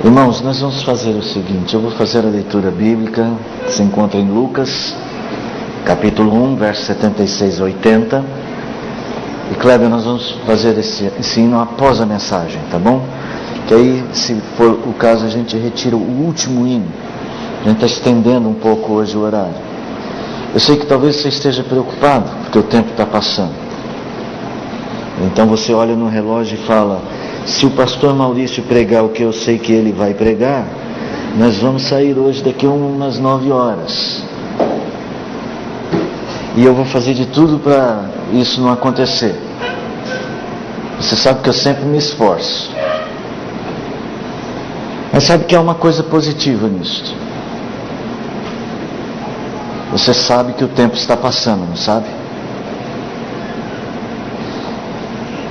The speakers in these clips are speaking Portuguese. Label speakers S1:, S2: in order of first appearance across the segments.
S1: Irmãos, nós vamos fazer o seguinte: eu vou fazer a leitura bíblica, que se encontra em Lucas, capítulo 1, versos 76 a 80. E Kleber, nós vamos fazer esse hino após a mensagem, tá bom? Que aí, se for o caso, a gente retira o último hino. A gente está estendendo um pouco hoje o horário. Eu sei que talvez você esteja preocupado, porque o tempo está passando. Então você olha no relógio e fala: se o pastor Maurício pregar o que eu sei que ele vai pregar, nós vamos sair hoje daqui umas 9 horas. E eu vou fazer de tudo para isso não acontecer. Você sabe que eu sempre me esforço. Mas sabe que há uma coisa positiva nisso. Você sabe que o tempo está passando, não sabe?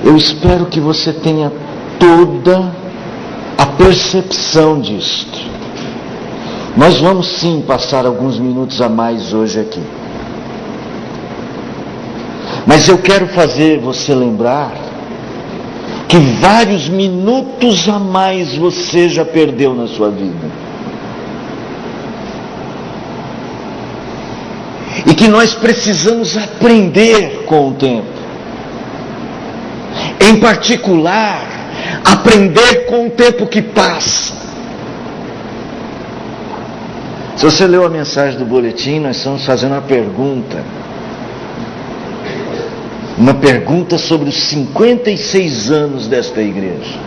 S1: Eu espero que você tenha toda a percepção disto. Nós vamos sim passar alguns minutos a mais hoje aqui. Mas eu quero fazer você lembrar que vários minutos a mais você já perdeu na sua vida. E que nós precisamos aprender com o tempo. Em particular, aprender com o tempo que passa. Se você leu a mensagem do boletim, nós estamos fazendo uma pergunta. Uma pergunta sobre os 56 anos desta igreja.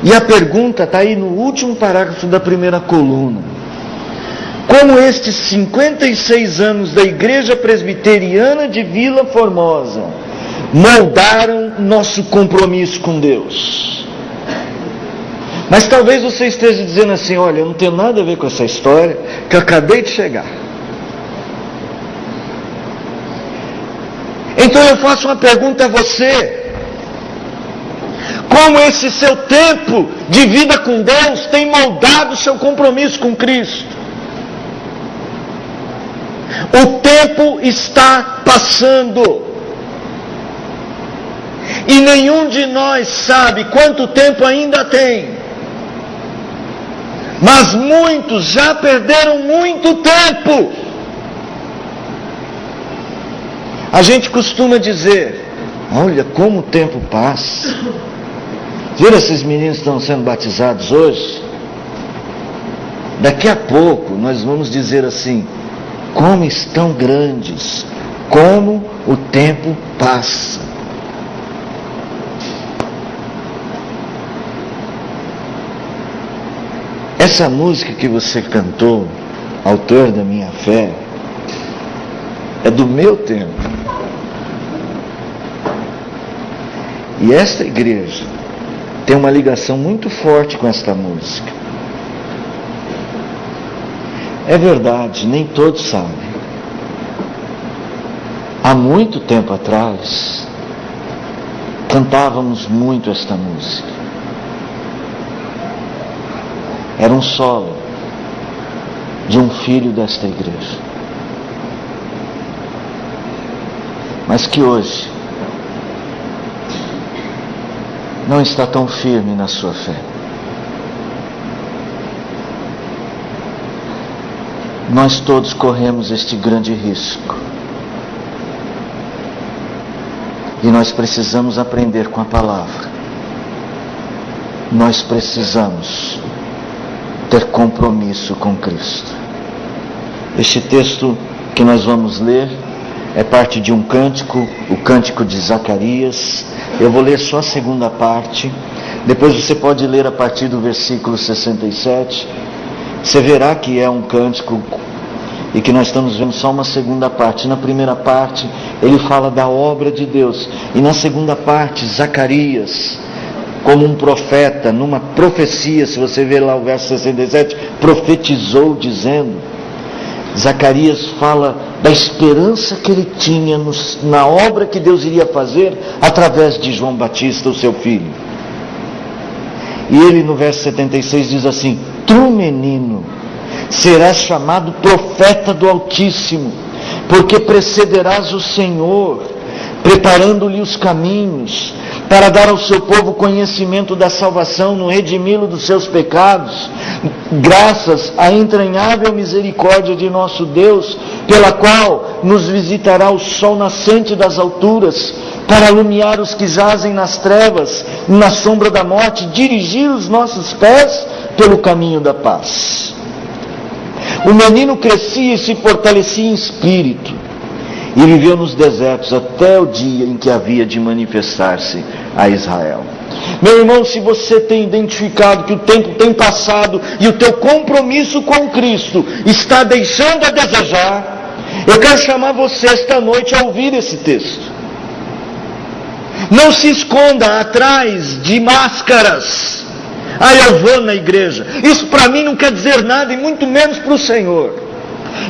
S1: E a pergunta está aí no último parágrafo da primeira coluna. Como estes 56 anos da Igreja Presbiteriana de Vila Formosa moldaram nosso compromisso com Deus. Mas talvez você esteja dizendo assim: olha, eu não tenho nada a ver com essa história, que eu acabei de chegar. Então eu faço uma pergunta a você: como esse seu tempo de vida com Deus tem moldado o seu compromisso com Cristo? O tempo está passando. E nenhum de nós sabe quanto tempo ainda tem. Mas muitos já perderam muito tempo. A gente costuma dizer: olha como o tempo passa. Viram esses meninos que estão sendo batizados hoje? Daqui a pouco nós vamos dizer assim: como estão grandes, como o tempo passa. Essa música que você cantou, Autor da Minha Fé, é do meu tempo. E esta igreja tem uma ligação muito forte com esta música. É verdade, nem todos sabem. Há muito tempo atrás, cantávamos muito esta música. Era um solo de um filho desta igreja. Mas que hoje não está tão firme na sua fé. Nós todos corremos este grande risco. E nós precisamos aprender com a palavra. Nós precisamos ter compromisso com Cristo. Este texto que nós vamos ler é parte de um cântico, o cântico de Zacarias. Eu vou ler só a segunda parte. Depois você pode ler a partir do versículo 67. Você verá que é um cântico e que nós estamos vendo só uma segunda parte. Na primeira parte, ele fala da obra de Deus. E na segunda parte, Zacarias, como um profeta, numa profecia, se você ver lá o verso 67, profetizou dizendo. Zacarias fala da esperança que ele tinha na obra que Deus iria fazer através de João Batista, o seu filho. E ele no verso 76 diz assim: tu, menino, serás chamado profeta do Altíssimo, porque precederás o Senhor preparando-lhe os caminhos, para dar ao seu povo conhecimento da salvação, no redimi-lo dos seus pecados, graças à entranhável misericórdia de nosso Deus, pela qual nos visitará o sol nascente das alturas, para alumiar os que jazem nas trevas, na sombra da morte, dirigir os nossos pés pelo caminho da paz. O menino crescia e se fortalecia em espírito, e viveu nos desertos até o dia em que havia de manifestar-se a Israel. Meu irmão, se você tem identificado que o tempo tem passado e o teu compromisso com Cristo está deixando a desejar, eu quero chamar você esta noite a ouvir esse texto. Não se esconda atrás de máscaras. Eu vou na igreja. Isso para mim não quer dizer nada, e muito menos para o Senhor.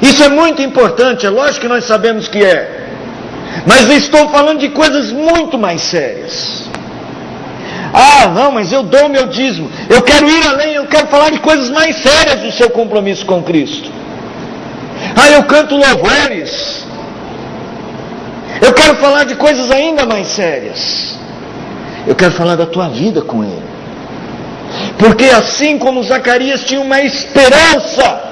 S1: Isso é muito importante, é lógico que nós sabemos que é. Mas eu estou falando de coisas muito mais sérias. Não, mas eu dou o meu dízimo. Eu quero ir além, eu quero falar de coisas mais sérias do seu compromisso com Cristo. Eu canto louvores. Eu quero falar de coisas ainda mais sérias. Eu quero falar da tua vida com Ele. Porque assim como Zacarias tinha uma esperança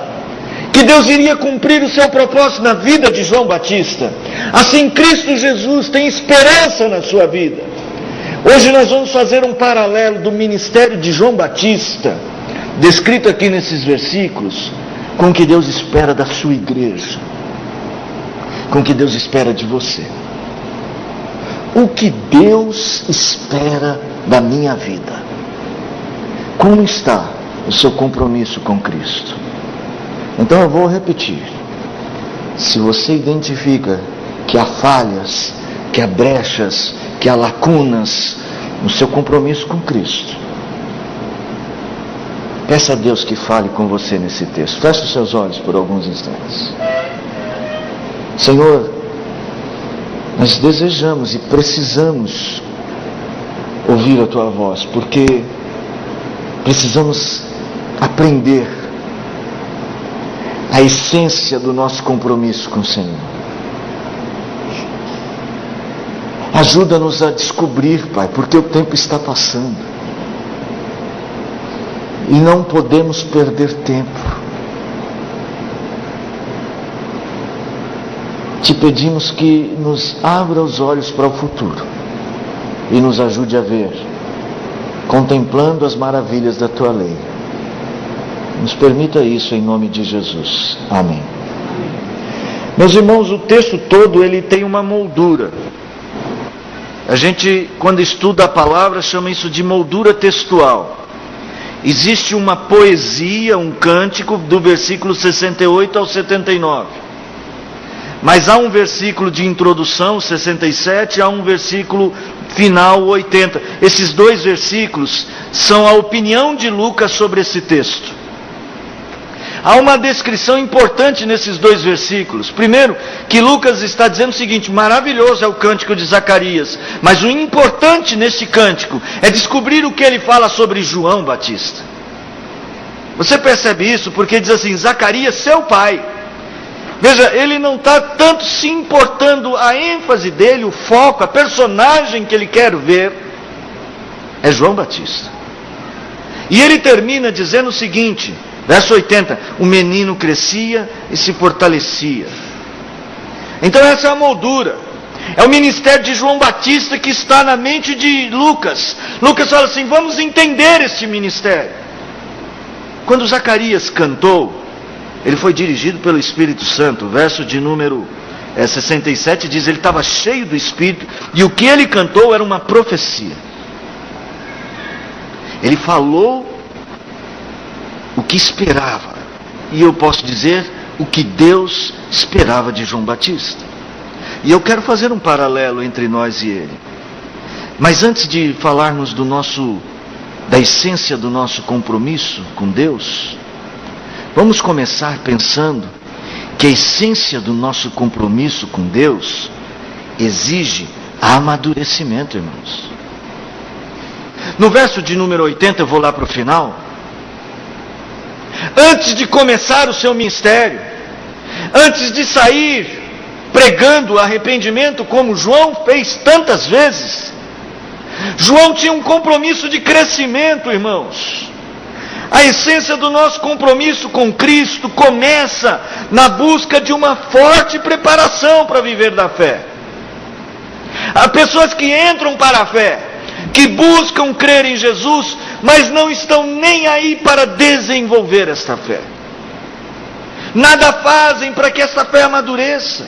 S1: que Deus iria cumprir o seu propósito na vida de João Batista, assim Cristo Jesus tem esperança na sua vida. Hoje nós vamos fazer um paralelo do ministério de João Batista, descrito aqui nesses versículos, com o que Deus espera da sua igreja, com o que Deus espera de você. O que Deus espera da minha vida? Como está o seu compromisso com Cristo? Então eu vou repetir. Se você identifica que há falhas, que há brechas, que há lacunas no seu compromisso com Cristo, peça a Deus que fale com você nesse texto. Feche os seus olhos por alguns instantes. Senhor, nós desejamos e precisamos ouvir a Tua voz, porque precisamos aprender a essência do nosso compromisso com o Senhor. Ajuda-nos a descobrir, Pai, porque o tempo está passando e não podemos perder tempo. Te pedimos que nos abra os olhos para o futuro e nos ajude a ver, contemplando as maravilhas da Tua lei. Nos permita isso em nome de Jesus. Amém. Meus irmãos, o texto todo ele tem uma moldura. A gente, quando estuda a palavra, chama isso de moldura textual. Existe uma poesia, um cântico, do versículo 68 ao 79. Mas há um versículo de introdução, 67, há um versículo final, 80. Esses dois versículos são a opinião de Lucas sobre esse texto. Há uma descrição importante nesses dois versículos. Primeiro, que Lucas está dizendo o seguinte: maravilhoso é o cântico de Zacarias, mas o importante neste cântico é descobrir o que ele fala sobre João Batista. Você percebe isso? Porque diz assim: Zacarias, seu pai. Veja, ele não está tanto se importando, a ênfase dele, o foco, a personagem que ele quer ver é João Batista. E ele termina dizendo o seguinte, verso 80, o menino crescia e se fortalecia. Então essa é a moldura. É o ministério de João Batista que está na mente de Lucas. Lucas fala assim: vamos entender este ministério. Quando Zacarias cantou, ele foi dirigido pelo Espírito Santo. O verso de número 67 diz: ele estava cheio do Espírito, e o que ele cantou era uma profecia. Ele falou o que esperava, e eu posso dizer o que Deus esperava de João Batista. E eu quero fazer um paralelo entre nós e ele. Mas antes de falarmos da essência do nosso compromisso com Deus, vamos começar pensando que a essência do nosso compromisso com Deus exige amadurecimento, irmãos. No verso de número 80, eu vou lá para o final. Antes de começar o seu ministério, antes de sair pregando arrependimento como João fez tantas vezes. João tinha um compromisso de crescimento, irmãos. A essência do nosso compromisso com Cristo começa na busca de uma forte preparação para viver da fé. Há pessoas que entram para a fé, que buscam crer em Jesus, mas não estão nem aí para desenvolver esta fé. Nada fazem para que esta fé amadureça.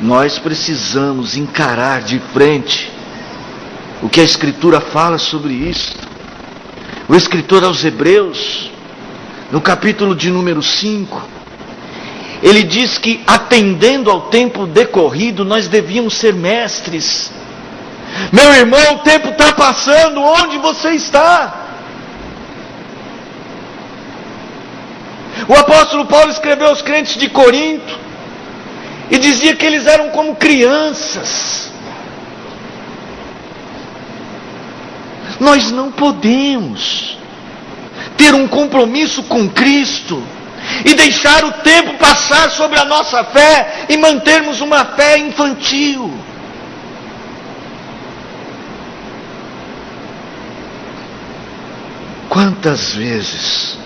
S1: Nós precisamos encarar de frente o que a Escritura fala sobre isso. O escritor aos Hebreus, no capítulo de número 5, ele diz que, atendendo ao tempo decorrido, nós devíamos ser mestres. Meu irmão, o tempo está passando, onde você está? O apóstolo Paulo escreveu aos crentes de Corinto e dizia que eles eram como crianças. Nós não podemos ter um compromisso com Cristo e deixar o tempo passar sobre a nossa fé e mantermos uma fé infantil. Quantas vezes,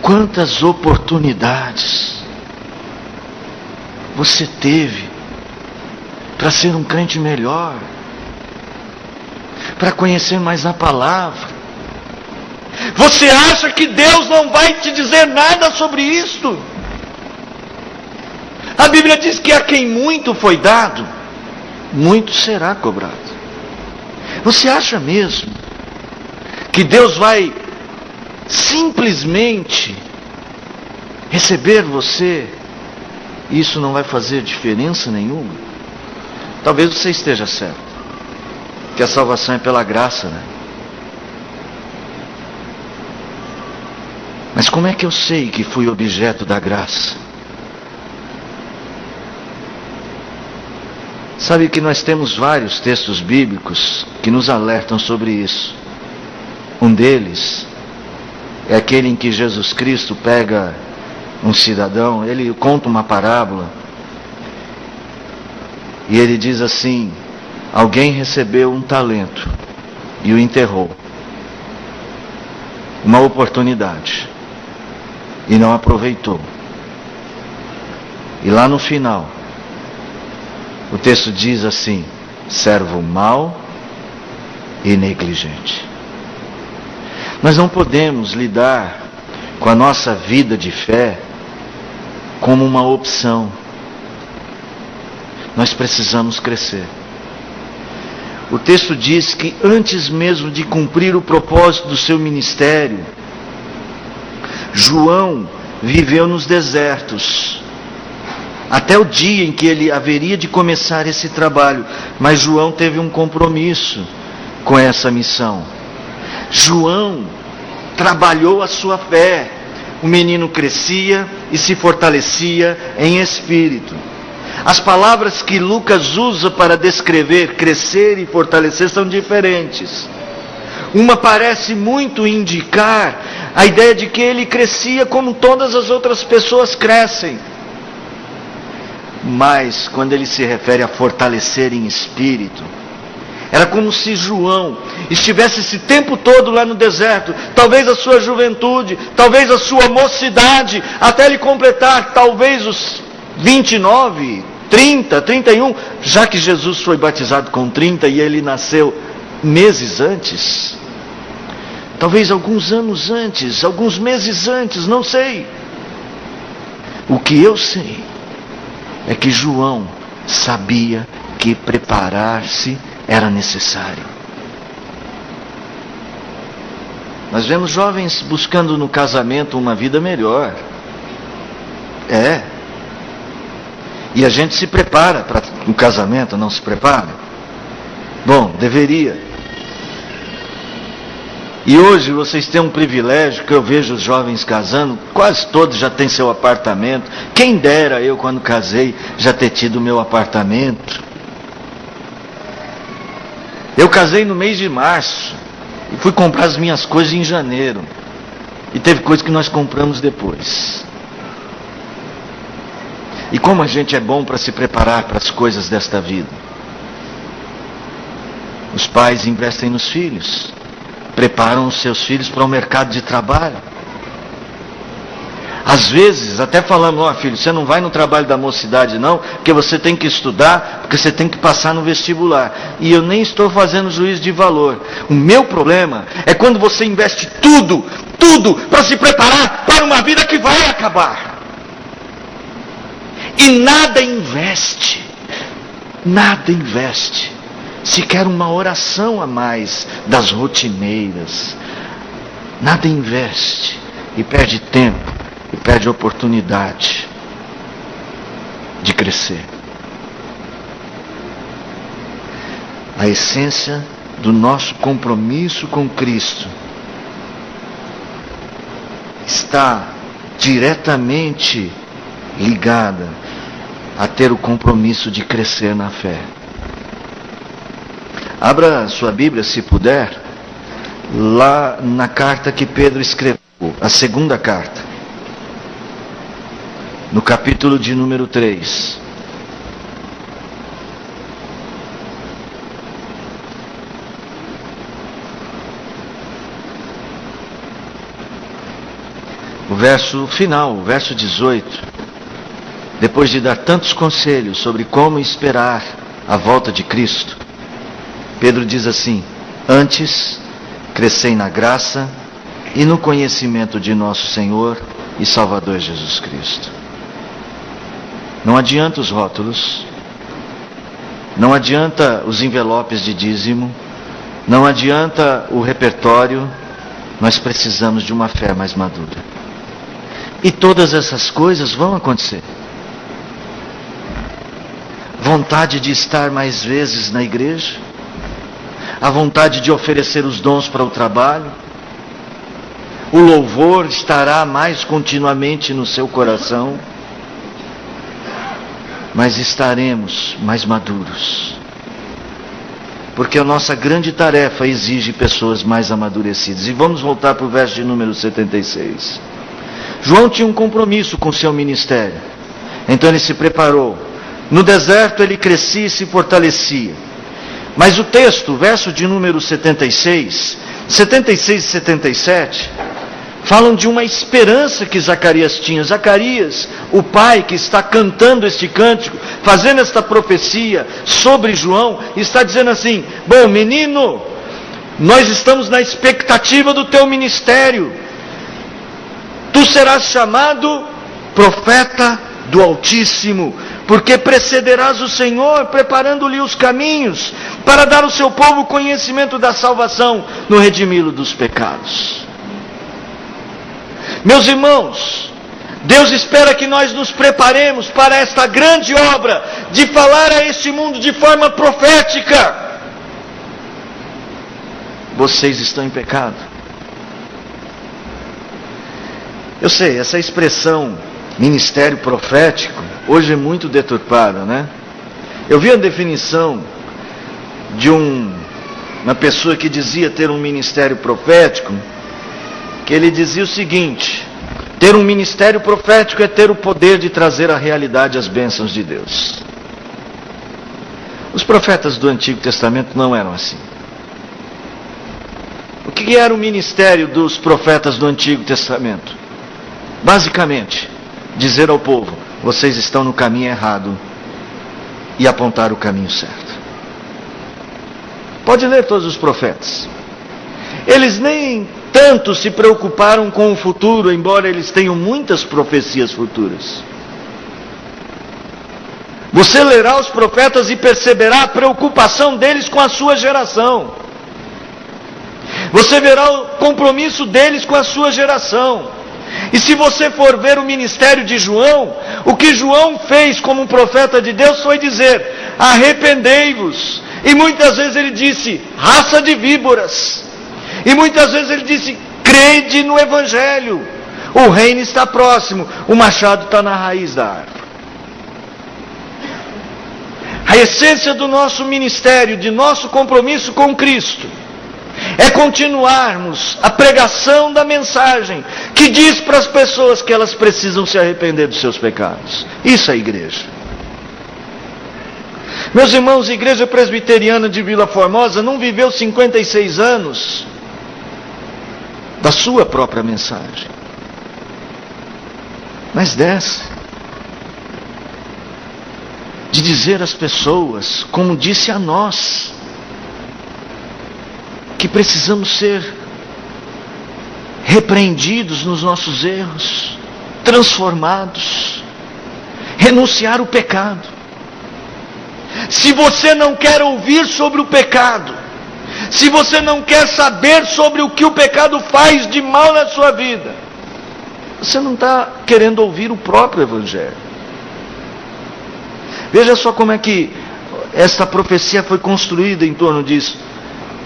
S1: quantas oportunidades você teve para ser um crente melhor, para conhecer mais a palavra? Você acha que Deus não vai te dizer nada sobre isto? A Bíblia diz que a quem muito foi dado, muito será cobrado. Você acha mesmo que Deus vai simplesmente receber você e isso não vai fazer diferença nenhuma? Talvez você esteja certo, que a salvação é pela graça, né? Mas como é que eu sei que fui objeto da graça? Sabe que nós temos vários textos bíblicos que nos alertam sobre isso. Um deles é aquele em que Jesus Cristo pega um cidadão, ele conta uma parábola, e ele diz assim: alguém recebeu um talento e o enterrou. Uma oportunidade. E não aproveitou. E lá no final, o texto diz assim: servo mau e negligente. Nós não podemos lidar com a nossa vida de fé como uma opção. Nós precisamos crescer. O texto diz que antes mesmo de cumprir o propósito do seu ministério, João viveu nos desertos, até o dia em que ele haveria de começar esse trabalho. Mas João teve um compromisso com essa missão. João trabalhou a sua fé. O menino crescia e se fortalecia em espírito. As palavras que Lucas usa para descrever crescer e fortalecer são diferentes. Uma parece muito indicar a ideia de que ele crescia como todas as outras pessoas crescem. Mas quando ele se refere a fortalecer em espírito, era como se João estivesse esse tempo todo lá no deserto, talvez a sua juventude, talvez a sua mocidade, até ele completar talvez os 29, 30, 31, já que Jesus foi batizado com 30 e ele nasceu meses antes. Talvez alguns anos antes, alguns meses antes, não sei. O que eu sei é que João sabia que preparar-se era necessário. Nós vemos jovens buscando no casamento uma vida melhor. E a gente se prepara para o casamento, não se prepara? Bom, deveria. E hoje vocês têm um privilégio que eu vejo os jovens casando, quase todos já têm seu apartamento. Quem dera eu, quando casei, já ter tido meu apartamento. Eu casei no mês de março e fui comprar as minhas coisas em janeiro. E teve coisa que nós compramos depois. E como a gente é bom para se preparar para as coisas desta vida. Os pais investem nos filhos, preparam os seus filhos para o mercado de trabalho. Às vezes, até falando, ó filho, você não vai no trabalho da mocidade não, porque você tem que estudar, porque você tem que passar no vestibular. E eu nem estou fazendo juízo de valor. O meu problema é quando você investe tudo para se preparar para uma vida que vai acabar. E nada investe, sequer uma oração a mais das rotineiras. Nada investe e perde tempo e perde oportunidade de crescer. A essência do nosso compromisso com Cristo está diretamente ligada a ter o compromisso de crescer na fé. Abra sua Bíblia, se puder, lá na carta que Pedro escreveu, a segunda carta, no capítulo de número 3. O verso final, o verso 18. Depois de dar tantos conselhos sobre como esperar a volta de Cristo, Pedro diz assim: antes, crescei na graça e no conhecimento de nosso Senhor e Salvador Jesus Cristo. Não adianta os rótulos, não adianta os envelopes de dízimo, não adianta o repertório, nós precisamos de uma fé mais madura. E todas essas coisas vão acontecer. Vontade de estar mais vezes na igreja, a vontade de oferecer os dons para o trabalho, o louvor estará mais continuamente no seu coração, mas estaremos mais maduros, porque a nossa grande tarefa exige pessoas mais amadurecidas. E vamos voltar para o verso de número 76. João tinha um compromisso com o seu ministério, então ele se preparou. No deserto ele crescia e se fortalecia. Mas o texto, verso de número 76 e 77, falam de uma esperança que Zacarias tinha. Zacarias, o pai que está cantando este cântico, fazendo esta profecia sobre João, está dizendo assim: bom menino, nós estamos na expectativa do teu ministério. Tu serás chamado profeta do Altíssimo, porque precederás o Senhor, preparando-lhe os caminhos, para dar ao seu povo conhecimento da salvação, no redimi-lo dos pecados. Meus irmãos, Deus espera que nós nos preparemos para esta grande obra, de falar a este mundo de forma profética. Vocês estão em pecado. Eu sei, essa expressão ministério profético hoje é muito deturpada, né? Eu vi a definição de uma pessoa que dizia ter um ministério profético, que ele dizia o seguinte: ter um ministério profético é ter o poder de trazer à realidade as bênçãos de Deus. Os profetas do Antigo Testamento não eram assim. O que era o ministério dos profetas do Antigo Testamento? Basicamente, dizer ao povo: vocês estão no caminho errado, e apontar o caminho certo. Pode ler todos os profetas. Eles nem tanto se preocuparam com o futuro, embora eles tenham muitas profecias futuras. Você lerá os profetas e perceberá a preocupação deles com a sua geração. Você verá o compromisso deles com a sua geração. E se você for ver o ministério de João, o que João fez como um profeta de Deus foi dizer: arrependei-vos. E muitas vezes ele disse: raça de víboras. E muitas vezes ele disse: crede no Evangelho. O reino está próximo, o machado está na raiz da árvore. A essência do nosso ministério, de nosso compromisso com Cristo, É continuarmos a pregação da mensagem que diz para as pessoas que elas precisam se arrepender dos seus pecados. Isso é igreja. Meus irmãos, a Igreja Presbiteriana de Vila Formosa não viveu 56 anos da sua própria mensagem, mas dessa, de dizer às pessoas, como disse a nós, que precisamos ser repreendidos nos nossos erros, transformados, renunciar o pecado. Se você não quer ouvir sobre o pecado, se você não quer saber sobre o que o pecado faz de mal na sua vida, você não está querendo ouvir o próprio Evangelho. Veja só como é que esta profecia foi construída em torno disso.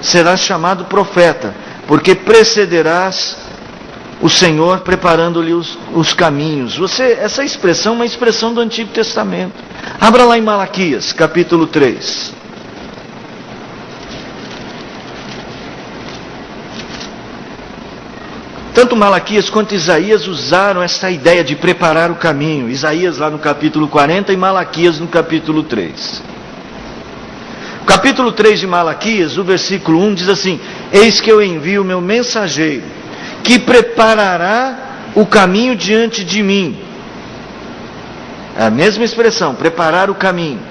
S1: Serás chamado profeta, porque precederás o Senhor preparando-lhe os caminhos. Essa expressão é uma expressão do Antigo Testamento. Abra lá em Malaquias, capítulo 3. Tanto Malaquias quanto Isaías usaram essa ideia de preparar o caminho. Isaías lá no capítulo 40 e Malaquias no capítulo 3. O capítulo 3 de Malaquias, o versículo 1 diz assim: eis que eu envio o meu mensageiro, que preparará o caminho diante de mim. É a mesma expressão, preparar o caminho.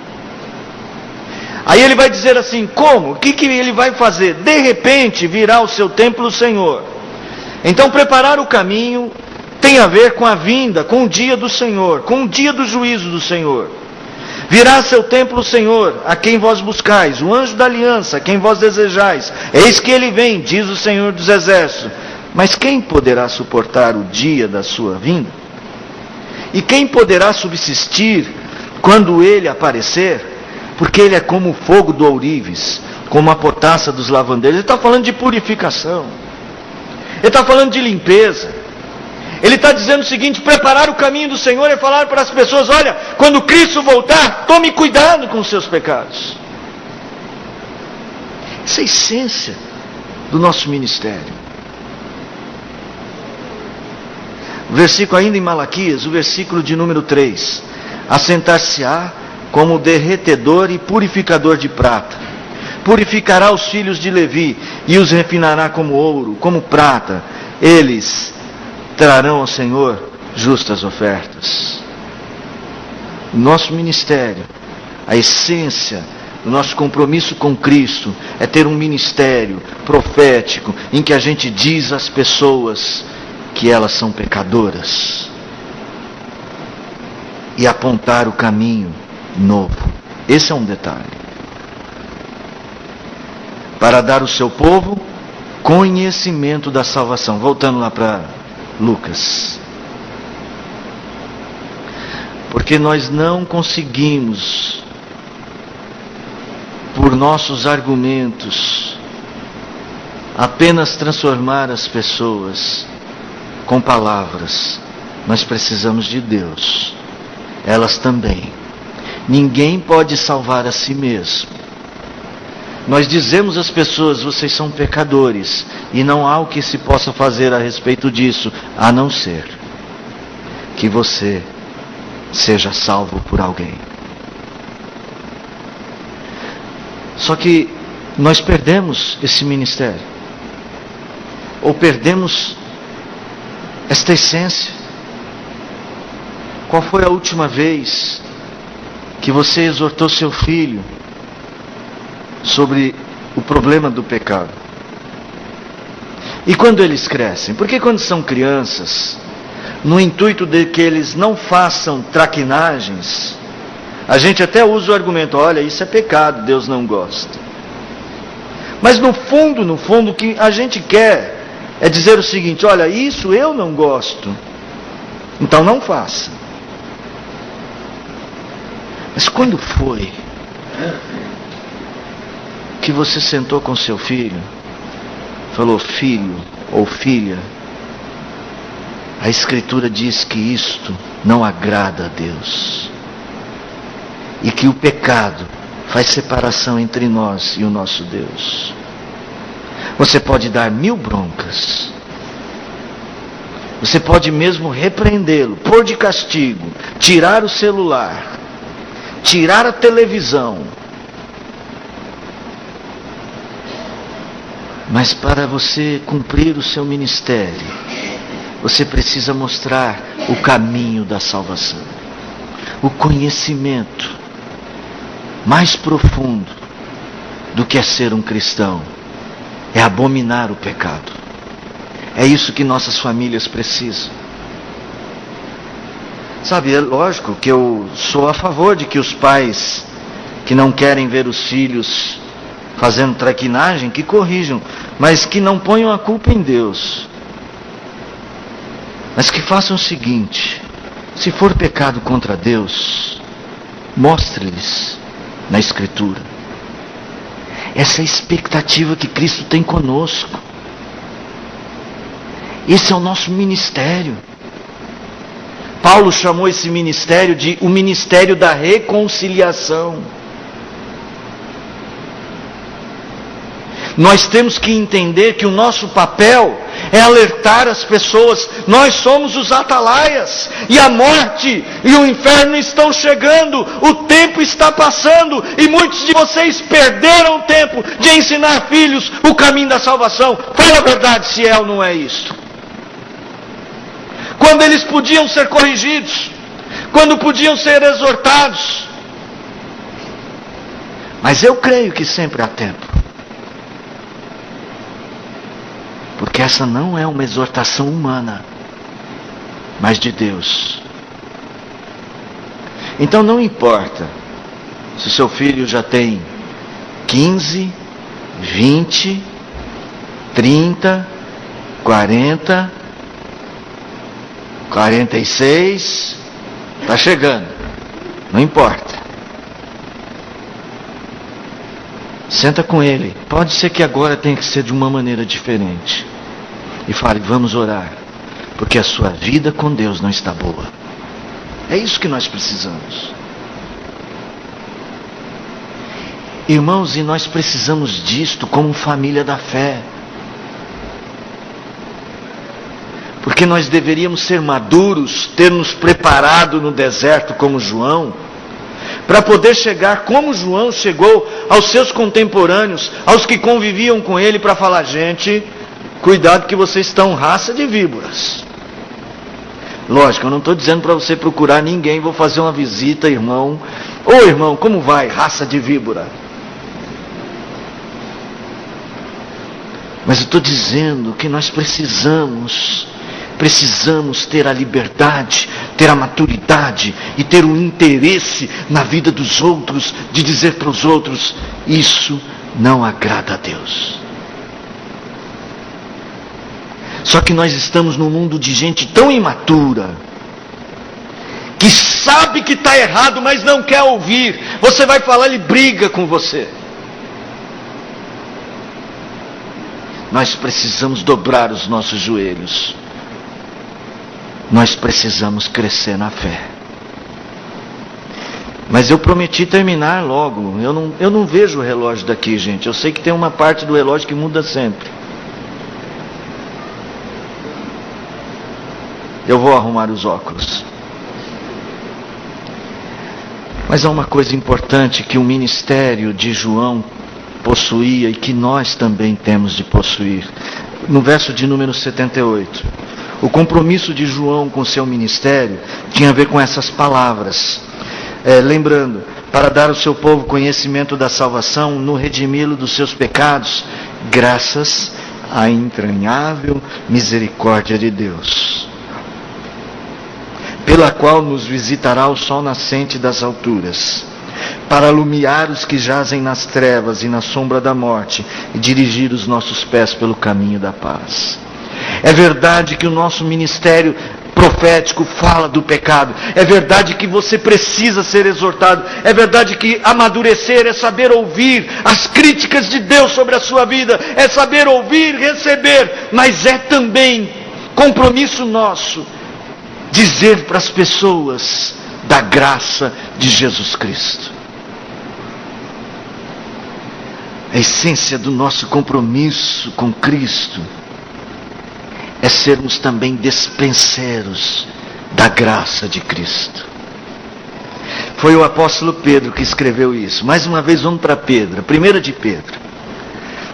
S1: Aí ele vai dizer assim, como? O que ele vai fazer? De repente virá ao seu templo o Senhor. Então preparar o caminho tem a ver com a vinda, com o dia do Senhor, com o dia do juízo do Senhor. Virá a seu templo o Senhor, a quem vós buscais, o anjo da aliança, a quem vós desejais. Eis que ele vem, diz o Senhor dos exércitos. Mas quem poderá suportar o dia da sua vinda? E quem poderá subsistir quando ele aparecer? Porque ele é como o fogo do ourives, como a potassa dos lavandeiros. Ele está falando de purificação. Ele está falando de limpeza. Ele está dizendo o seguinte: preparar o caminho do Senhor é falar para as pessoas: olha, quando Cristo voltar, tome cuidado com os seus pecados. Essa é a essência do nosso ministério. O versículo ainda em Malaquias, o versículo de número 3. Assentar-se-á como derretedor e purificador de prata. Purificará os filhos de Levi e os refinará como ouro, como prata. Eles trarão ao Senhor justas ofertas. O nosso ministério, a essência do nosso compromisso com Cristo é ter um ministério profético em que a gente diz às pessoas que elas são pecadoras e apontar o caminho novo. Esse é um detalhe. Para dar ao seu povo conhecimento da salvação. Voltando lá para Lucas. Porque nós não conseguimos, por nossos argumentos, apenas transformar as pessoas com palavras. Nós precisamos de Deus. Elas também. Ninguém pode salvar a si mesmo. Nós dizemos às pessoas: vocês são pecadores, e não há o que se possa fazer a respeito disso, a não ser que você seja salvo por alguém. Só que nós perdemos esse ministério, ou perdemos esta essência. Qual foi a última vez que você exortou seu filho sobre o problema do pecado? E quando eles crescem? Porque quando são crianças, no intuito de que eles não façam traquinagens, a gente até usa o argumento: olha, isso é pecado, Deus não gosta. Mas no fundo, o que a gente quer é dizer o seguinte: olha, isso eu não gosto, então não faça. Mas quando foi que você sentou com seu filho, falou: filho ou filha, a Escritura diz que isto não agrada a Deus, e que o pecado faz separação entre nós e o nosso Deus. Você pode dar 1000 broncas. Você pode mesmo repreendê-lo, pôr de castigo, tirar o celular, tirar a televisão. Mas para você cumprir o seu ministério, você precisa mostrar o caminho da salvação. O conhecimento mais profundo do que é ser um cristão é abominar o pecado. É isso que nossas famílias precisam. Sabe, é lógico que eu sou a favor de que os pais que não querem ver os filhos fazendo traquinagem, que corrijam, mas que não ponham a culpa em Deus. Mas que façam o seguinte: se for pecado contra Deus, mostre-lhes na Escritura. Essa é a expectativa que Cristo tem conosco. Esse é o nosso ministério. Paulo chamou esse ministério de o ministério da reconciliação. Nós temos que entender que o nosso papel é alertar as pessoas. Nós somos os atalaias, e a morte e o inferno estão chegando, o tempo está passando, e muitos de vocês perderam o tempo de ensinar filhos o caminho da salvação. Fala a verdade se é ou não é isso. Quando eles podiam ser corrigidos, quando podiam ser exortados. Mas eu creio que sempre há tempo. Porque essa não é uma exortação humana, mas de Deus. Então não importa se seu filho já tem 15, 20, 30, 40, 46, está chegando, não importa. Senta com ele, pode ser que agora tenha que ser de uma maneira diferente. E fale: vamos orar, porque a sua vida com Deus não está boa. É isso que nós precisamos. Irmãos, e nós precisamos disto como família da fé. Porque nós deveríamos ser maduros, ter nos preparado no deserto como João, para poder chegar como João chegou aos seus contemporâneos, aos que conviviam com ele, para falar: gente, cuidado que vocês estão raça de víboras. Lógico, eu não estou dizendo para você procurar ninguém, vou fazer uma visita, irmão. Ô irmão, como vai, raça de víbora? Mas eu estou dizendo que nós precisamos ter a liberdade, ter a maturidade e ter o interesse na vida dos outros, de dizer para os outros: isso não agrada a Deus. Só que nós estamos num mundo de gente tão imatura, que sabe que está errado, mas não quer ouvir. Você vai falar, ele briga com você. Nós precisamos dobrar os nossos joelhos. Nós precisamos crescer na fé. Mas eu prometi terminar logo. Eu não vejo o relógio daqui, gente. Eu sei que tem uma parte do relógio que muda sempre. Eu vou arrumar os óculos. Mas há uma coisa importante que o ministério de João possuía e que nós também temos de possuir. No verso de número 78. O compromisso de João com seu ministério tinha a ver com essas palavras. Lembrando, para dar ao seu povo conhecimento da salvação, no redimi-lo dos seus pecados, graças à entranhável misericórdia de Deus, pela qual nos visitará o sol nascente das alturas, para alumiar os que jazem nas trevas e na sombra da morte, e dirigir os nossos pés pelo caminho da paz. É verdade que o nosso ministério profético fala do pecado. É verdade que você precisa ser exortado. É verdade que amadurecer é saber ouvir as críticas de Deus sobre a sua vida. É saber ouvir, receber. Mas é também compromisso nosso dizer para as pessoas da graça de Jesus Cristo. A essência do nosso compromisso com Cristo é sermos também despenseiros da graça de Cristo. Foi o apóstolo Pedro que escreveu isso. Mais uma vez vamos para Pedro, 1 de Pedro.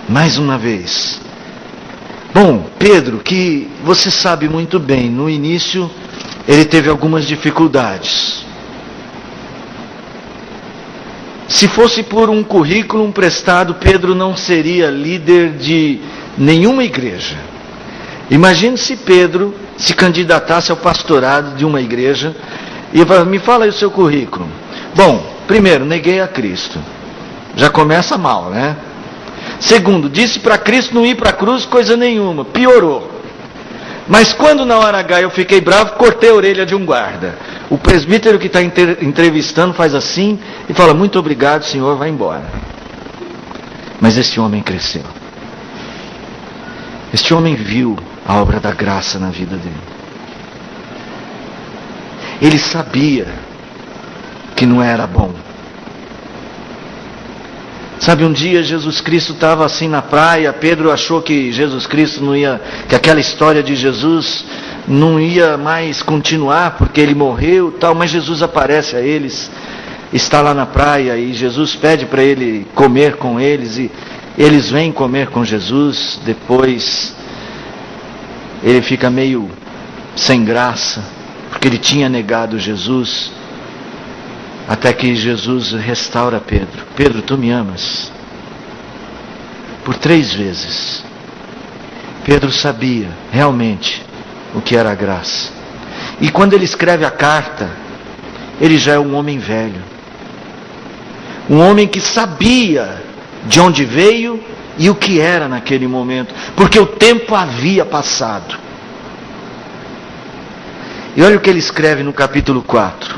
S1: Mais uma vez. Bom, Pedro, que você sabe muito bem, no início ele teve algumas dificuldades. Se fosse por um currículo emprestado, Pedro não seria líder de nenhuma igreja. Imagine se Pedro se candidatasse ao pastorado de uma igreja e me fala aí o seu currículo. Bom, primeiro, neguei a Cristo. Já começa mal, né? Segundo, disse para Cristo não ir para a cruz coisa nenhuma, piorou. Mas quando na hora H eu fiquei bravo, cortei a orelha de um guarda. O presbítero que está entrevistando faz assim e fala, muito obrigado, senhor, vai embora. Mas este homem cresceu. Este homem viu a obra da graça na vida dele. Ele sabia que não era bom. Sabe, um dia Jesus Cristo estava assim na praia, Pedro achou que Jesus Cristo não ia, que aquela história de Jesus não ia mais continuar, porque ele morreu e tal, mas Jesus aparece a eles, está lá na praia, e Jesus pede para ele comer com eles, e eles vêm comer com Jesus. Depois ele fica meio sem graça, porque ele tinha negado Jesus. Até que Jesus restaura Pedro. Pedro, tu me amas? Por 3 vezes. Pedro sabia realmente o que era a graça. E quando ele escreve a carta, ele já é um homem velho. Um homem que sabia de onde veio e o que era naquele momento. Porque o tempo havia passado. E olha o que ele escreve no capítulo 4.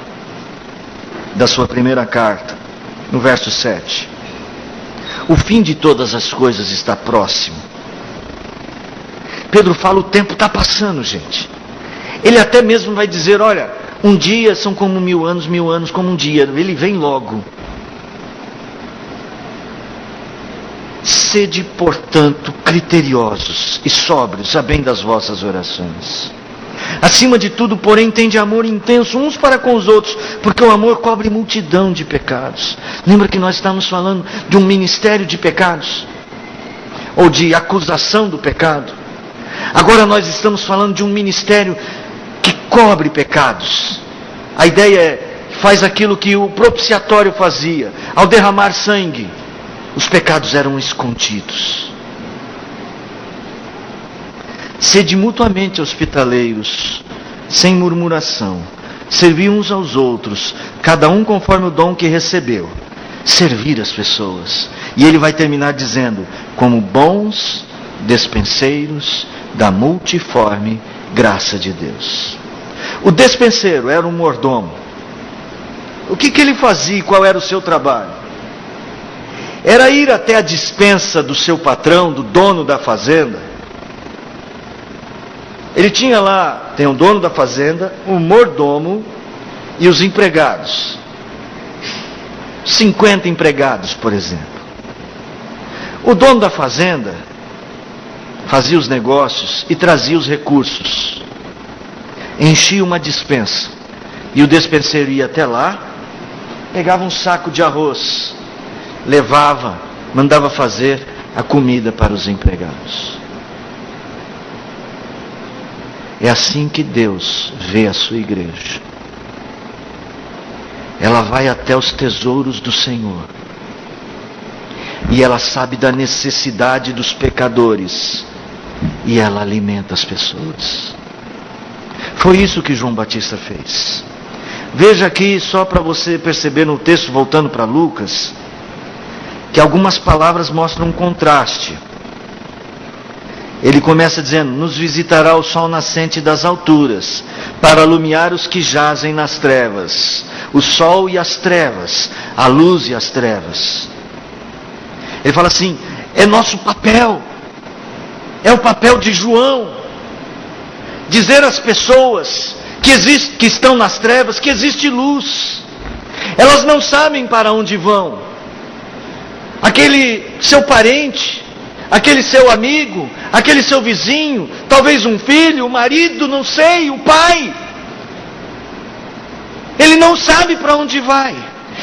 S1: Da sua primeira carta, no verso 7. O fim de todas as coisas está próximo. Pedro fala, o tempo está passando, gente. Ele até mesmo vai dizer, olha, um dia são como 1000 anos como um dia. Ele vem logo. Sede, portanto, criteriosos e sóbrios, a bem das vossas orações. Acima de tudo, porém, tende amor intenso uns para com os outros, porque o amor cobre multidão de pecados. Lembra que nós estamos falando de um ministério de pecados? Ou de acusação do pecado? Agora nós estamos falando de um ministério que cobre pecados. A ideia é, faz aquilo que o propiciatório fazia. Ao derramar sangue, os pecados eram escondidos. Sede mutuamente hospitaleiros, sem murmuração. Servi uns aos outros, cada um conforme o dom que recebeu. Servir as pessoas. E ele vai terminar dizendo, como bons despenseiros da multiforme graça de Deus. O despenseiro era um mordomo. O que ele fazia e qual era o seu trabalho? Era ir até a despensa do seu patrão, do dono da fazenda. Ele tinha lá, tem o dono da fazenda, o mordomo e os empregados. 50 empregados, por exemplo. O dono da fazenda fazia os negócios e trazia os recursos. Enchia uma despensa. E o despenseiro ia até lá, pegava um saco de arroz, levava, mandava fazer a comida para os empregados. É assim que Deus vê a sua igreja. Ela vai até os tesouros do Senhor. E ela sabe da necessidade dos pecadores. E ela alimenta as pessoas. Foi isso que João Batista fez. Veja aqui, só para você perceber no texto, voltando para Lucas, que algumas palavras mostram um contraste. Ele começa dizendo, nos visitará o sol nascente das alturas, para iluminar os que jazem nas trevas. O sol e as trevas, a luz e as trevas. Ele fala assim, é nosso papel, é o papel de João, dizer às pessoas que estão nas trevas, que existe luz. Elas não sabem para onde vão. aquele seu parente, aquele seu amigo, aquele seu vizinho, talvez um filho, o marido, não sei, o pai. Ele não sabe para onde vai.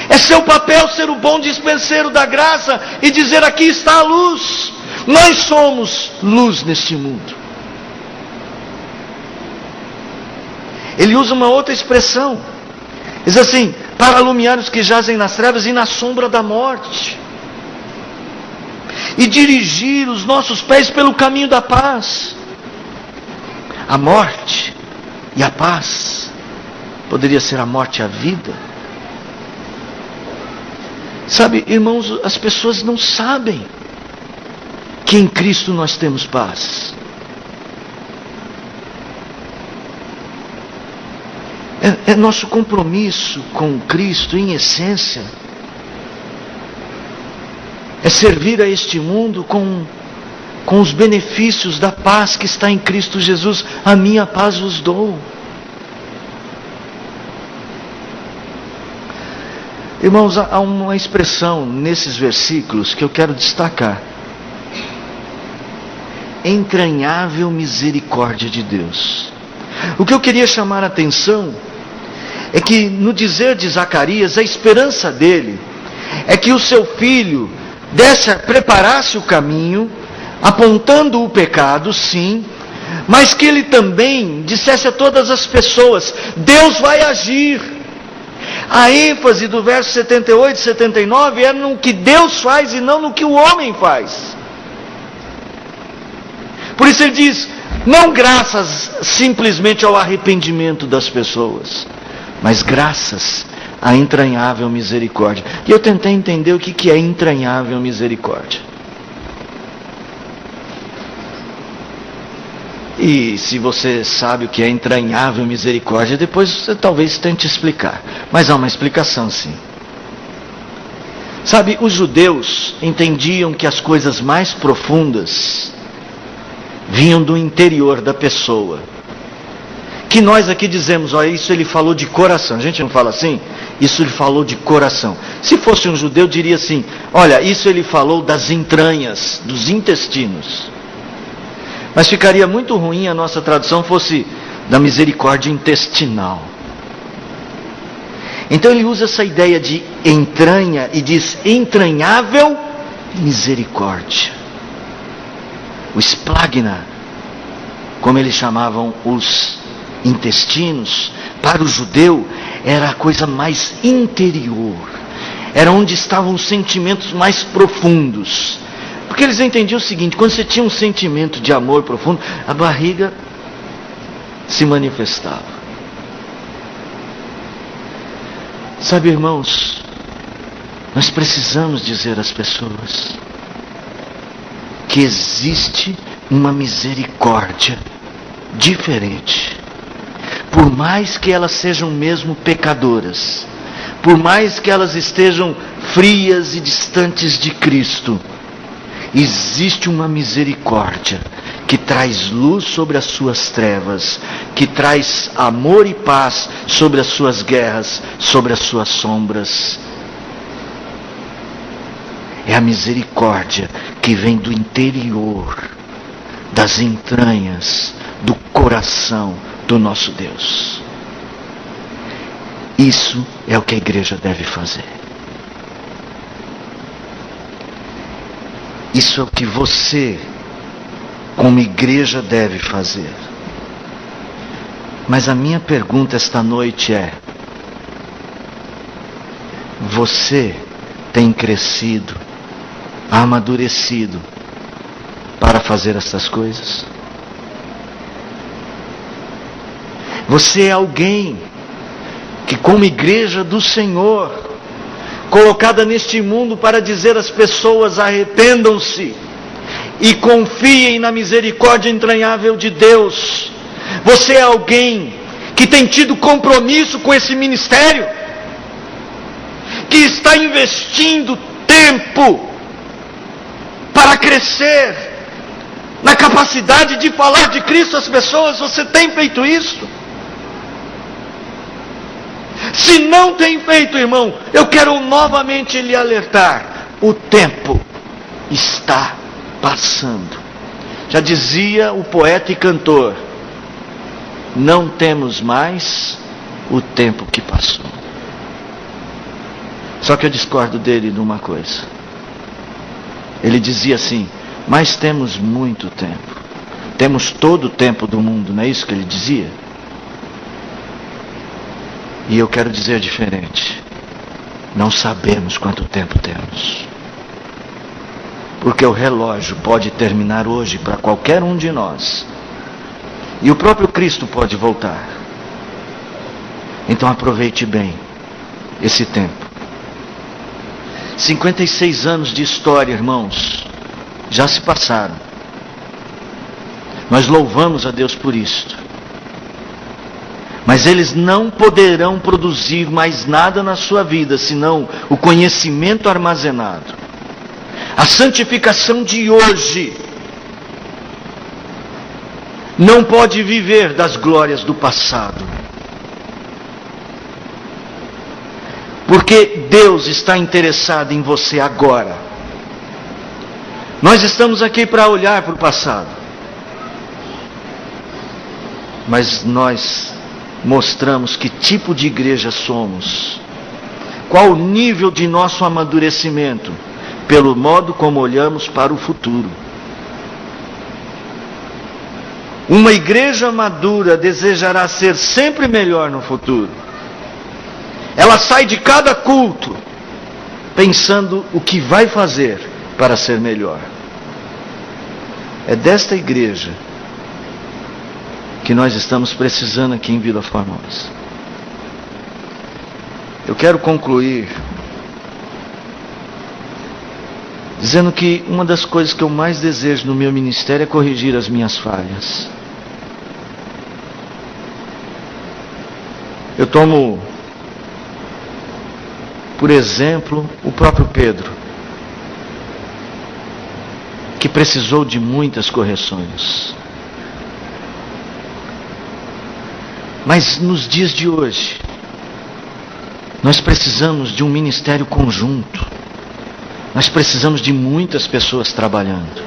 S1: É seu papel ser o bom dispenseiro da graça e dizer: aqui está a luz. Nós somos luz neste mundo. Ele usa uma outra expressão. Diz assim: para iluminar os que jazem nas trevas e na sombra da morte. E dirigir os nossos pés pelo caminho da paz. A morte e a paz. Poderia ser a morte e a vida. Sabe, irmãos, as pessoas não sabem que em Cristo nós temos paz. É nosso compromisso com Cristo, em essência, é servir a este mundo com os benefícios da paz que está em Cristo Jesus. A minha paz vos dou. Irmãos, há uma expressão nesses versículos que eu quero destacar: entranhável misericórdia de Deus. O que eu queria chamar a atenção é que no dizer de Zacarias, a esperança dele é que o seu filho preparasse o caminho, apontando o pecado, sim, mas que ele também dissesse a todas as pessoas: Deus vai agir. A ênfase do verso 78 e 79 é no que Deus faz e não no que o homem faz. Por isso ele diz: não graças simplesmente ao arrependimento das pessoas, mas graças à entranhável misericórdia. E eu tentei entender o que é entranhável misericórdia. E se você sabe o que é entranhável misericórdia, depois você talvez tente explicar. Mas há uma explicação, sim. Sabe, os judeus entendiam que as coisas mais profundas vinham do interior da pessoa. Que nós aqui dizemos: olha, isso ele falou de coração. A gente não fala assim? Isso ele falou de coração. Se fosse um judeu, diria assim: olha, isso ele falou das entranhas, dos intestinos. Mas ficaria muito ruim a nossa tradução fosse da misericórdia intestinal. Então ele usa essa ideia de entranha e diz entranhável misericórdia. O esplagna, como eles chamavam os intestinos, para o judeu era a coisa mais interior. Era onde estavam os sentimentos mais profundos. Porque eles entendiam o seguinte: quando você tinha um sentimento de amor profundo, a barriga se manifestava. Sabe, irmãos, nós precisamos dizer às pessoas que existe uma misericórdia diferente. Por mais que elas sejam mesmo pecadoras, por mais que elas estejam frias e distantes de Cristo, existe uma misericórdia que traz luz sobre as suas trevas, que traz amor e paz sobre as suas guerras, sobre as suas sombras. É a misericórdia que vem do interior, das entranhas, do coração do nosso Deus. Isso é o que a igreja deve fazer. Isso é o que você, como igreja, deve fazer. Mas a minha pergunta esta noite é: você tem crescido, amadurecido para fazer essas coisas? Você é alguém que, como igreja do Senhor, colocada neste mundo para dizer às pessoas: arrependam-se e confiem na misericórdia entranhável de Deus. Você é alguém que tem tido compromisso com esse ministério, que está investindo tempo para crescer na capacidade de falar de Cristo às pessoas. Você tem feito isso? Se não tem feito, irmão, eu quero novamente lhe alertar: O tempo está passando. Já dizia o poeta e cantor: não temos mais o tempo que passou. Só que eu discordo dele numa coisa. Ele dizia assim: mas temos muito tempo. Temos todo o tempo do mundo, não é isso que ele dizia? E eu quero dizer diferente. Não sabemos quanto tempo temos. Porque o relógio pode terminar hoje para qualquer um de nós. E o próprio Cristo pode voltar. Então aproveite bem esse tempo. 56 anos de história, irmãos, já se passaram. Nós louvamos a Deus por isto. Mas eles não poderão produzir mais nada na sua vida, senão o conhecimento armazenado. A santificação de hoje não pode viver das glórias do passado. Porque Deus está interessado em você agora. Nós estamos aqui para olhar para o passado. Mas nós mostramos que tipo de igreja somos. Qual o nível de nosso amadurecimento? Pelo modo como olhamos para o futuro. Uma igreja madura desejará ser sempre melhor no futuro. Ela sai de cada culto pensando o que vai fazer para ser melhor. É desta igreja que nós estamos precisando aqui em Vila Formosa. Eu quero concluir dizendo que uma das coisas que eu mais desejo no meu ministério é corrigir as minhas falhas. Eu tomo, por exemplo, o próprio Pedro, que precisou de muitas correções. Mas nos dias de hoje, nós precisamos de um ministério conjunto. Nós precisamos de muitas pessoas trabalhando.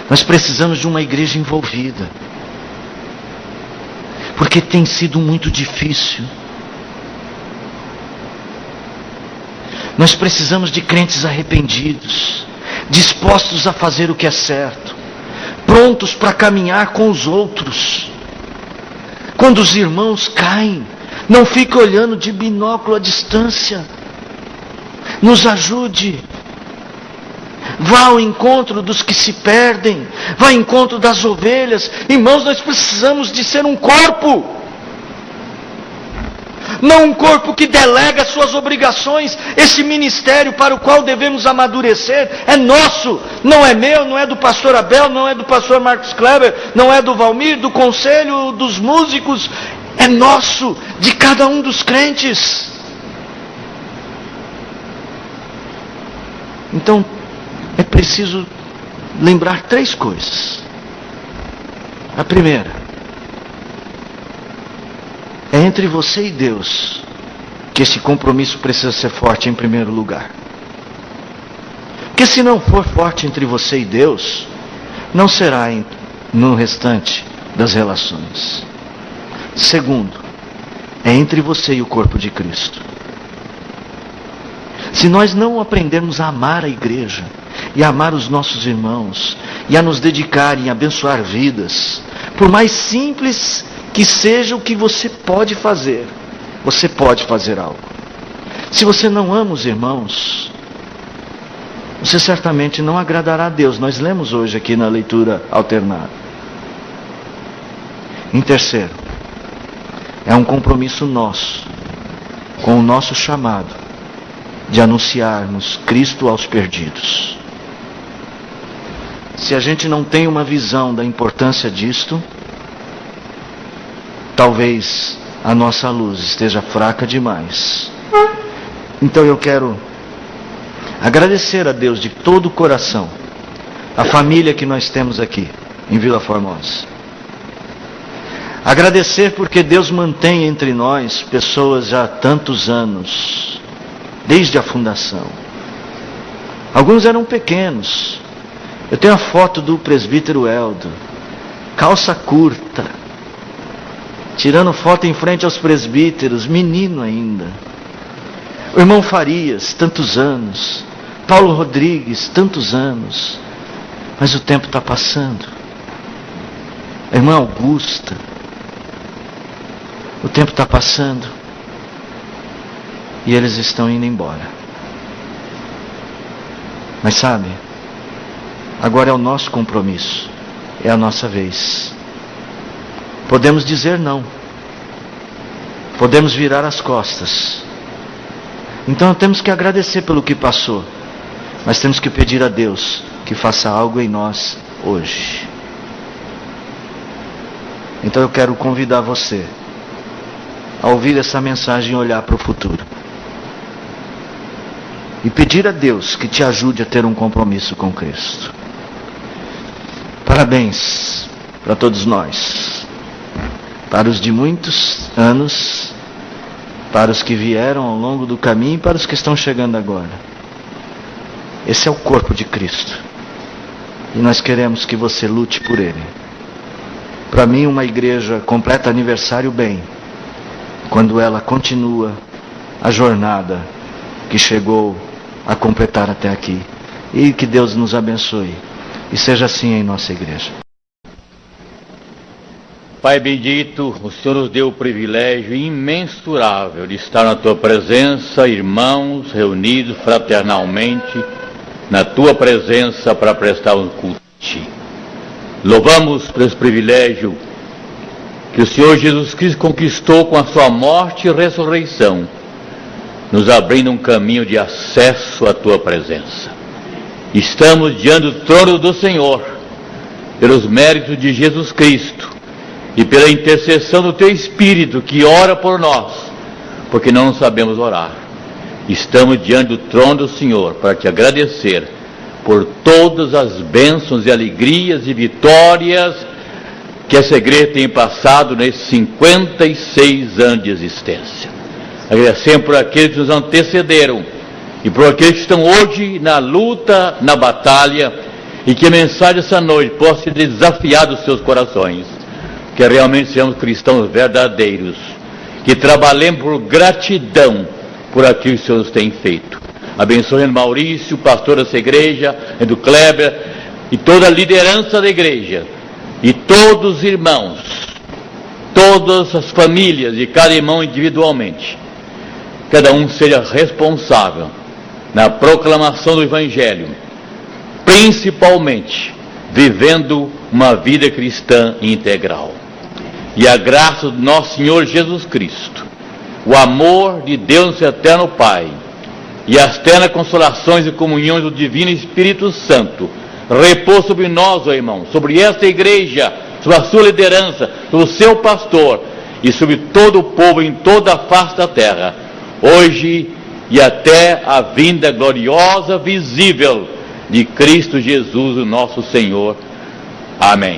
S1: Nós precisamos de uma igreja envolvida. Porque tem sido muito difícil. Nós precisamos de crentes arrependidos, dispostos a fazer o que é certo, prontos para caminhar com os outros. Quando os irmãos caem, não fique olhando de binóculo à distância. Nos ajude. Vá ao encontro dos que se perdem. Vá ao encontro das ovelhas. Irmãos, nós precisamos de ser um corpo. Não um corpo que delega suas obrigações. Esse ministério para o qual devemos amadurecer é nosso. Não é meu, não é do pastor Abel, não é do pastor Marcos Kleber, não é do Valmir, do conselho, dos músicos. É nosso, de cada um dos crentes. Então, é preciso lembrar 3 coisas. A primeira, é entre você e Deus que esse compromisso precisa ser forte em primeiro lugar. Porque se não for forte entre você e Deus, não será no restante das relações. Segundo, é entre você e o corpo de Cristo. Se nós não aprendermos a amar a igreja, e a amar os nossos irmãos, e a nos dedicar em abençoar vidas, por mais simples que seja o que você pode fazer algo. Se você não ama os irmãos, você certamente não agradará a Deus. Nós lemos hoje aqui na leitura alternada. Em terceiro, é um compromisso nosso, com o nosso chamado, de anunciarmos Cristo aos perdidos. Se a gente não tem uma visão da importância disto, talvez a nossa luz esteja fraca demais. Então eu quero agradecer a Deus de todo o coração, a família que nós temos aqui em Vila Formosa. Agradecer porque Deus mantém entre nós pessoas já há tantos anos, desde a fundação. Alguns eram pequenos. Eu tenho a foto do presbítero Eldo, calça curta, tirando foto em frente aos presbíteros, menino ainda. O irmão Farias, tantos anos. Paulo Rodrigues, tantos anos. Mas o tempo está passando. A irmã Augusta, o tempo está passando. E eles estão indo embora. Mas sabe, agora é o nosso compromisso. É a nossa vez. Podemos dizer não. Podemos virar as costas. Então temos que agradecer pelo que passou. Mas temos que pedir a Deus que faça algo em nós hoje. Então eu quero convidar você a ouvir essa mensagem e olhar para o futuro. E pedir a Deus que te ajude a ter um compromisso com Cristo. Parabéns para todos nós. Para os de muitos anos, para os que vieram ao longo do caminho e para os que estão chegando agora. Esse é o corpo de Cristo. E nós queremos que você lute por ele. Para mim, uma igreja completa aniversário bem, quando ela continua a jornada que chegou a completar até aqui. E que Deus nos abençoe. E seja assim em nossa igreja.
S2: Pai bendito, o Senhor nos deu o privilégio imensurável de estar na Tua presença, irmãos reunidos fraternalmente, na Tua presença para prestar um culto a Ti. Louvamos por esse privilégio que o Senhor Jesus Cristo conquistou com a Sua morte e ressurreição, nos abrindo um caminho de acesso à Tua presença. Estamos diante do trono do Senhor, pelos méritos de Jesus Cristo, e pela intercessão do Teu Espírito, que ora por nós, porque não sabemos orar. Estamos diante do trono do Senhor para Te agradecer por todas as bênçãos e alegrias e vitórias que essa igreja tem passado nesses 56 anos de existência. Agradecemos por aqueles que nos antecederam e por aqueles que estão hoje na luta, na batalha, e que a mensagem dessa noite possa ser desafiar dos seus corações. Que realmente sejamos cristãos verdadeiros, que trabalhemos por gratidão por aquilo que o Senhor nos tem feito. Abençoe o Maurício, pastor dessa igreja, do Kleber, e toda a liderança da igreja, e todos os irmãos, todas as famílias, e cada irmão individualmente. Cada um seja responsável na proclamação do Evangelho, principalmente vivendo uma vida cristã integral. E a graça do nosso Senhor Jesus Cristo, o amor de Deus eterno Pai, e as ternas consolações e comunhões do Divino Espírito Santo, repousa sobre nós, ó irmão, sobre esta igreja, sobre a sua liderança, sobre o seu pastor, e sobre todo o povo em toda a face da terra, hoje e até a vinda gloriosa, visível, de Cristo Jesus, o nosso Senhor. Amém.